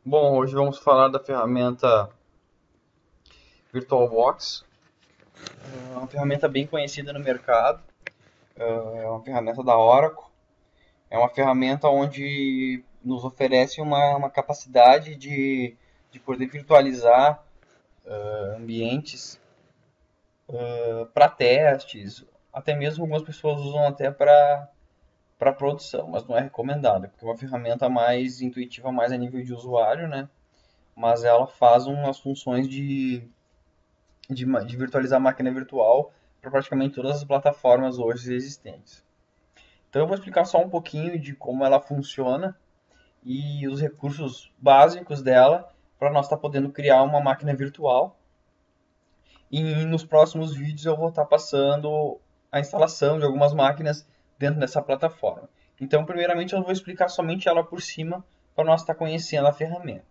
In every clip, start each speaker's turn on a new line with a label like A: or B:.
A: Bom, hoje vamos falar da ferramenta VirtualBox. É uma ferramenta bem conhecida no mercado, é uma ferramenta da Oracle. É uma ferramenta onde nos oferece uma capacidade de poder virtualizar ambientes para testes. Até mesmo algumas pessoas usam até para produção, mas não é recomendado, porque é uma ferramenta mais intuitiva, mais a nível de usuário, né? Mas ela faz umas funções de virtualizar a máquina virtual para praticamente todas as plataformas hoje existentes. Então eu vou explicar só um pouquinho de como ela funciona e os recursos básicos dela para nós estar podendo criar uma máquina virtual. E nos próximos vídeos eu vou estar passando a instalação de algumas máquinas dentro dessa plataforma. Então, primeiramente, eu vou explicar somente ela por cima para nós estar conhecendo a ferramenta.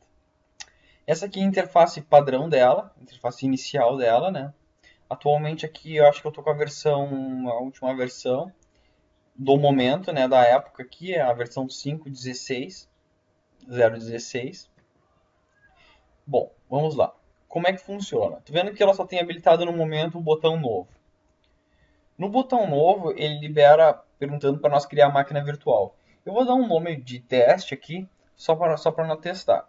A: Essa aqui é a interface padrão dela, a interface inicial dela, né? Atualmente aqui eu acho que eu tô com a última versão do momento, né, da época aqui, é a versão 5.16, 0.16. Bom, vamos lá. Como é que funciona? Tô vendo que ela só tem habilitado no momento o botão novo. No botão novo, ele libera perguntando para nós criar a máquina virtual. Eu vou dar um nome de teste aqui, só para nós testar.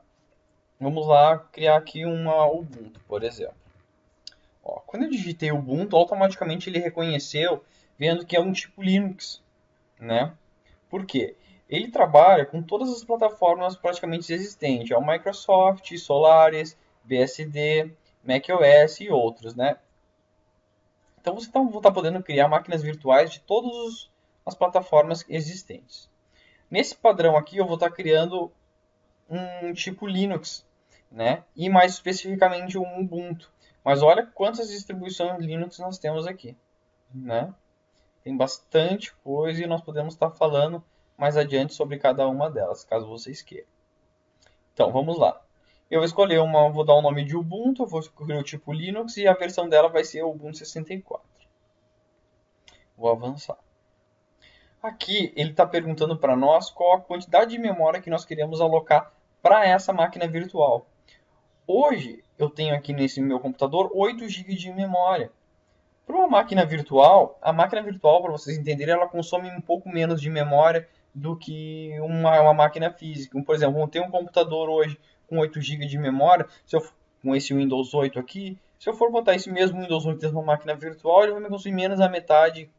A: Vamos lá criar aqui uma Ubuntu, por exemplo. Ó, quando eu digitei Ubuntu, automaticamente ele reconheceu, vendo que é um tipo Linux, né? Por quê? Ele trabalha com todas as plataformas praticamente existentes, é o Microsoft, Solaris, BSD, macOS e outros, né? Então você vai estar podendo criar máquinas virtuais de todas as plataformas existentes. Nesse padrão aqui eu vou estar criando um tipo Linux, né? E mais especificamente um Ubuntu. Mas olha quantas distribuições Linux nós temos aqui, né? Tem bastante coisa e nós podemos estar falando mais adiante sobre cada uma delas, caso vocês queiram. Então, vamos lá. Eu vou escolher uma, vou dar o nome de Ubuntu, vou escolher o tipo Linux e a versão dela vai ser o Ubuntu 64. Vou avançar. Aqui ele está perguntando para nós qual a quantidade de memória que nós queremos alocar para essa máquina virtual. Hoje eu tenho aqui nesse meu computador 8 GB de memória. Para uma máquina virtual, a máquina virtual, para vocês entenderem, ela consome um pouco menos de memória do que uma máquina física. Por exemplo, vamos ter um computador hoje com 8 GB de memória, se eu, com esse Windows 8 aqui, se eu for botar esse mesmo Windows 8 dentro de uma máquina virtual, ele vai me consumir menos da metade,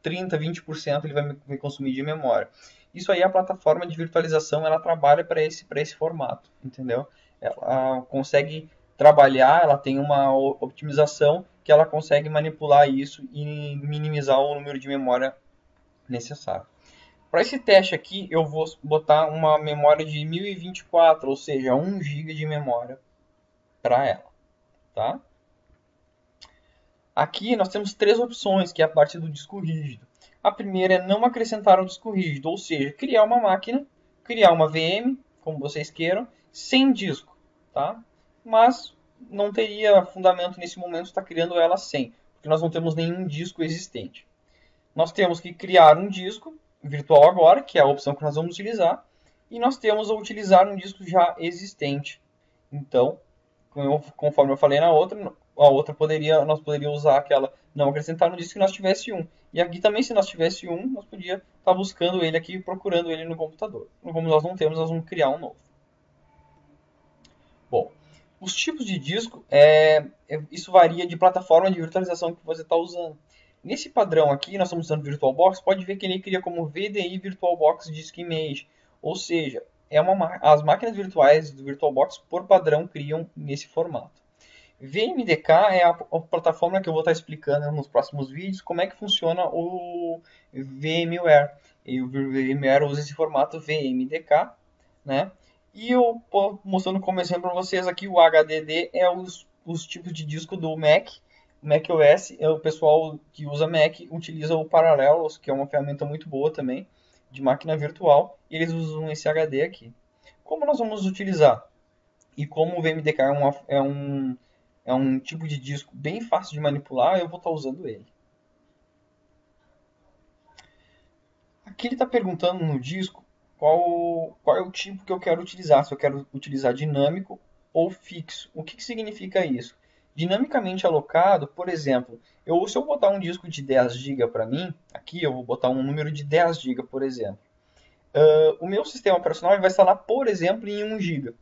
A: 30, 20% ele vai me consumir de memória. Isso aí, a plataforma de virtualização, ela trabalha para esse formato, entendeu? Ela consegue trabalhar, ela tem uma optimização que ela consegue manipular isso e minimizar o número de memória necessário. Para esse teste aqui, eu vou botar uma memória de 1024, ou seja, 1 GB de memória para ela, tá? Aqui nós temos três opções, que é a parte do disco rígido. A primeira é não acrescentar um disco rígido, ou seja, criar uma máquina, criar uma VM, como vocês queiram, sem disco, tá? Mas não teria fundamento nesse momento estar criando ela sem, porque nós não temos nenhum disco existente. Nós temos que criar um disco virtual agora, que é a opção que nós vamos utilizar, e nós temos a utilizar um disco já existente. Então, conforme eu falei na outra, a outra nós poderíamos usar aquela não acrescentar no disco que nós tivesse um. E aqui também, se nós tivesse um, nós podíamos estar buscando ele aqui, procurando ele no computador. Como nós não temos, nós vamos criar um novo. Bom, os tipos de disco, isso varia de plataforma de virtualização que você está usando. Nesse padrão aqui, nós estamos usando VirtualBox, pode ver que ele cria como VDI VirtualBox Disk Image. Ou seja, as máquinas virtuais do VirtualBox, por padrão, criam nesse formato. VMDK é a plataforma que eu vou estar explicando nos próximos vídeos como é que funciona o VMware. E o VMware usa esse formato VMDK, né? E eu mostrando como exemplo para vocês aqui o HDD é os tipos de disco do Mac. O macOS, o pessoal que usa Mac utiliza o Parallels, que é uma ferramenta muito boa também, de máquina virtual, e eles usam esse HD aqui. Como nós vamos utilizar? E como o VMDK é um tipo de disco bem fácil de manipular, eu vou estar usando ele. Aqui ele está perguntando no disco qual é o tipo que eu quero utilizar, se eu quero utilizar dinâmico ou fixo. O que significa isso? Dinamicamente alocado, por exemplo, se eu botar um disco de 10 GB para mim, aqui eu vou botar um número de 10 GB, por exemplo. O meu sistema operacional vai instalar, por exemplo, em 1 GB.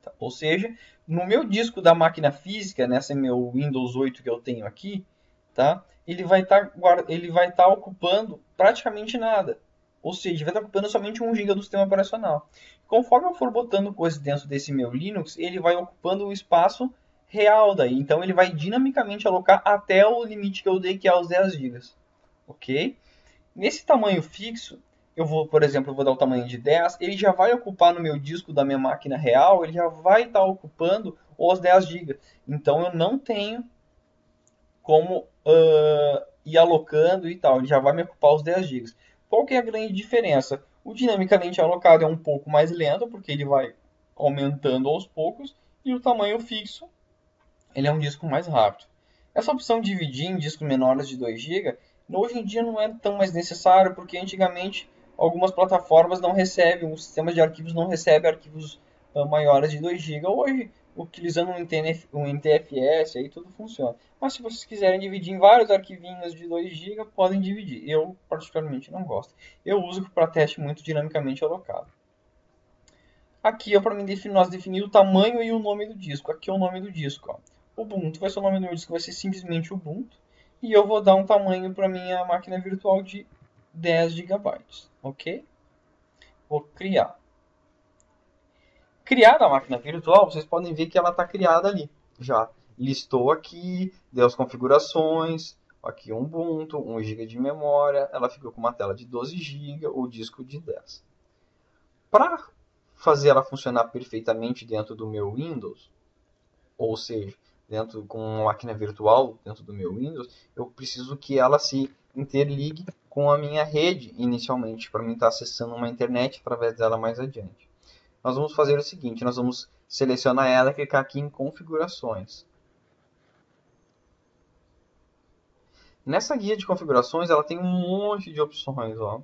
A: Tá? Ou seja, no meu disco da máquina física, nesse meu Windows 8 que eu tenho aqui, tá? Ele vai estar ocupando praticamente nada. Ou seja, vai estar ocupando somente 1 GB do sistema operacional. Conforme eu for botando coisas dentro desse meu Linux, ele vai ocupando o espaço real daí. Então ele vai dinamicamente alocar até o limite que eu dei, que é os 10 GB. Ok? Nesse tamanho fixo, por exemplo, eu vou dar o tamanho de 10, ele já vai ocupar no meu disco da minha máquina real, ele já vai estar ocupando os 10 GB. Então eu não tenho como ir alocando e tal, ele já vai me ocupar os 10 GB. Qual que é a grande diferença? O dinamicamente alocado é um pouco mais lento, porque ele vai aumentando aos poucos, e o tamanho fixo, ele é um disco mais rápido. Essa opção de dividir em discos menores de 2 GB, hoje em dia não é tão mais necessário, porque antigamente algumas plataformas não recebem, os sistemas de arquivos não recebem arquivos maiores de 2 GB. Hoje, utilizando um NTFS, aí tudo funciona. Mas se vocês quiserem dividir em vários arquivinhos de 2 GB, podem dividir. Eu, particularmente, não gosto. Eu uso para teste muito dinamicamente alocado. Aqui é para nós definir o tamanho e o nome do disco. Aqui é o nome do disco. Ó. Ubuntu vai ser o nome do meu disco, vai ser simplesmente Ubuntu. E eu vou dar um tamanho para minha máquina virtual de 10 GB. Ok? Vou criar. Criada a máquina virtual, vocês podem ver que ela está criada ali. Já listou aqui, deu as configurações. Aqui um Ubuntu, 1 GB de memória. Ela ficou com uma tela de 12 GB, o disco de 10. Para fazer ela funcionar perfeitamente dentro do meu Windows, ou seja, com uma máquina virtual dentro do meu Windows, eu preciso que ela se interligue com a minha rede inicialmente, para mim estar acessando uma internet através dela mais adiante. Nós vamos fazer o seguinte, nós vamos selecionar ela e clicar aqui em configurações. Nessa guia de configurações, ela tem um monte de opções, ó.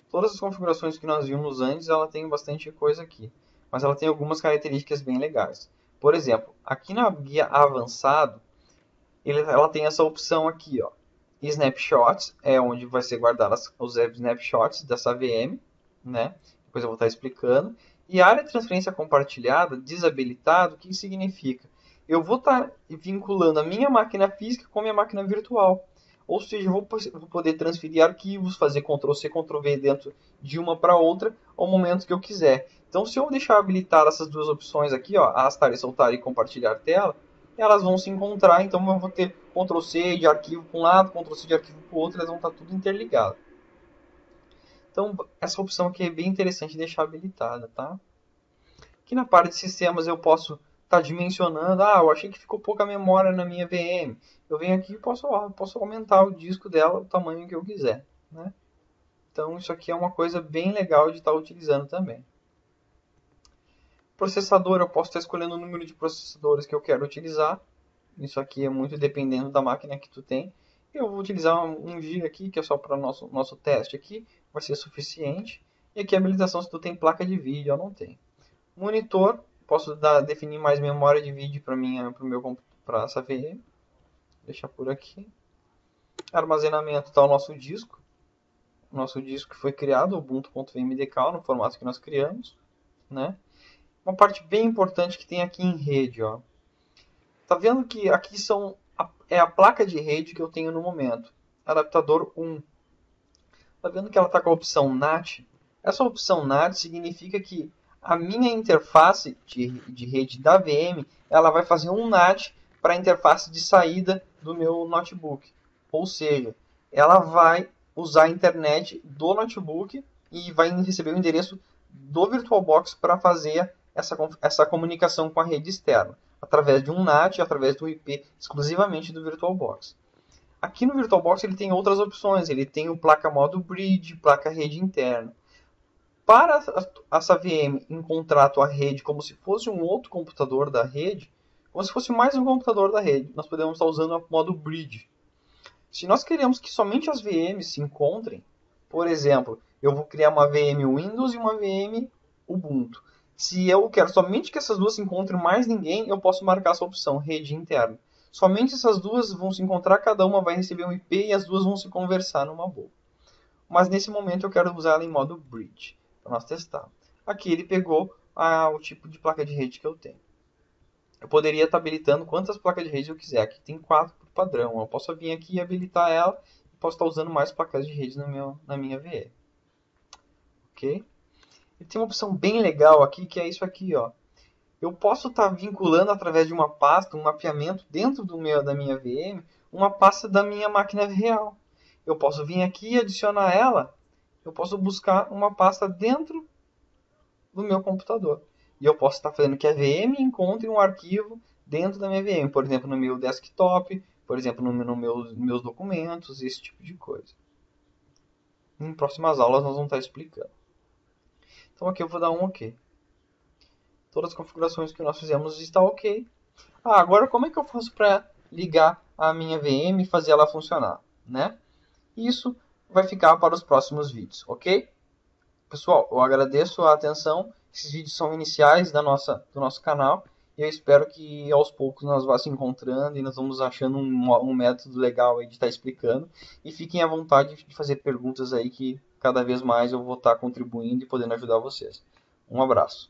A: Todas as configurações que nós vimos antes, ela tem bastante coisa aqui. Mas ela tem algumas características bem legais. Por exemplo, aqui na guia avançado, ela tem essa opção aqui, ó. Snapshots, é onde vai ser guardados os snapshots dessa VM, né? Depois eu vou estar explicando. E a área de transferência compartilhada, desabilitado, o que significa? Eu vou estar vinculando a minha máquina física com a minha máquina virtual. Ou seja, eu vou poder transferir arquivos, fazer Ctrl+C, Ctrl+V dentro de uma para outra ao momento que eu quiser. Então, se eu deixar habilitar essas duas opções aqui, ó, arrastar e soltar e compartilhar tela, elas vão se encontrar. Então, eu vou ter Ctrl+C de arquivo para um lado, Ctrl+C de arquivo para o outro, elas vão estar tudo interligado. Então, essa opção aqui é bem interessante deixar habilitada, tá? Aqui na parte de sistemas eu posso estar dimensionando. Eu achei que ficou pouca memória na minha VM. Eu venho aqui e posso aumentar o disco dela, o tamanho que eu quiser, né? Então, isso aqui é uma coisa bem legal de estar utilizando também. Processador, eu posso estar escolhendo o número de processadores que eu quero utilizar. Isso aqui é muito dependendo da máquina que tu tem. Eu vou utilizar 1 GB aqui, que é só para o nosso teste aqui. Vai ser suficiente. E aqui a habilitação se tu tem placa de vídeo ou não tem. Monitor, posso definir mais memória de vídeo para essa VM. Deixar por aqui. Armazenamento está o nosso disco. O nosso disco foi criado, ubuntu.vmdk, no formato que nós criamos, né? Uma parte bem importante que tem aqui em rede, ó. Tá vendo que aqui é a placa de rede que eu tenho no momento. Adaptador 1. Tá vendo que ela está com a opção NAT? Essa opção NAT significa que a minha interface de rede da VM, ela vai fazer um NAT para a interface de saída do meu notebook. Ou seja, ela vai usar a internet do notebook e vai receber o endereço do VirtualBox para fazer essa comunicação com a rede externa, através de um NAT, através do IP exclusivamente do VirtualBox. Aqui no VirtualBox ele tem outras opções, ele tem o placa modo bridge, placa rede interna. Para essa VM encontrar a tua rede como se fosse um outro computador da rede, como se fosse mais um computador da rede, nós podemos estar usando o modo bridge. Se nós queremos que somente as VMs se encontrem, por exemplo, eu vou criar uma VM Windows e uma VM Ubuntu. Se eu quero somente que essas duas se encontrem mais ninguém, eu posso marcar essa opção, rede interna. Somente essas duas vão se encontrar, cada uma vai receber um IP e as duas vão se conversar numa boa. Mas nesse momento eu quero usar ela em modo bridge, para nós testar. Aqui ele pegou o tipo de placa de rede que eu tenho. Eu poderia estar habilitando quantas placas de rede eu quiser. Aqui tem 4 por padrão. Eu posso vir aqui e habilitar ela e posso estar usando mais placas de rede na minha VM. Ok? E tem uma opção bem legal aqui que é isso aqui, ó. Eu posso estar vinculando através de uma pasta, um mapeamento dentro da minha VM, uma pasta da minha máquina real. Eu posso vir aqui e adicionar ela. Eu posso buscar uma pasta dentro do meu computador. E eu posso estar fazendo que a VM encontre um arquivo dentro da minha VM, por exemplo, no meu desktop, por exemplo, nos meus documentos, esse tipo de coisa. Em próximas aulas nós vamos estar explicando. Então aqui eu vou dar um OK. Todas as configurações que nós fizemos estão OK. Agora como é que eu faço para ligar a minha VM e fazer ela funcionar, né? Isso vai ficar para os próximos vídeos, ok? Pessoal, eu agradeço a atenção. Esses vídeos são iniciais do nosso canal. E eu espero que aos poucos nós vá se encontrando e nós vamos achando um método legal aí de estar explicando. E fiquem à vontade de fazer perguntas aí que cada vez mais eu vou estar contribuindo e podendo ajudar vocês. Um abraço.